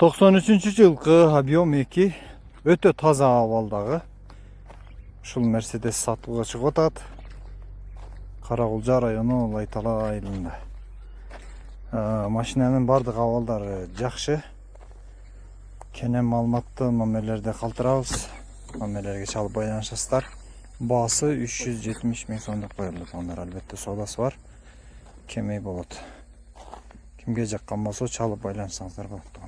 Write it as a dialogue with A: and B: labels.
A: 93-жылкы объем 2 өтө таза абалдагы ушул Мерседес сатууга чыгып атат. Каракулжа району Лайтала айылында. Машинанын бардык абалдары жакшы. Кенен маалыматты номерлерде калтырабыз. Номерлерге чалып байланышасыздар. Баасы 370 000 сом деп коюлду. Ондар албетте соодасы бар. Кемей болот. Кимге жаккан болсо чалып байланышсаңыздар болот.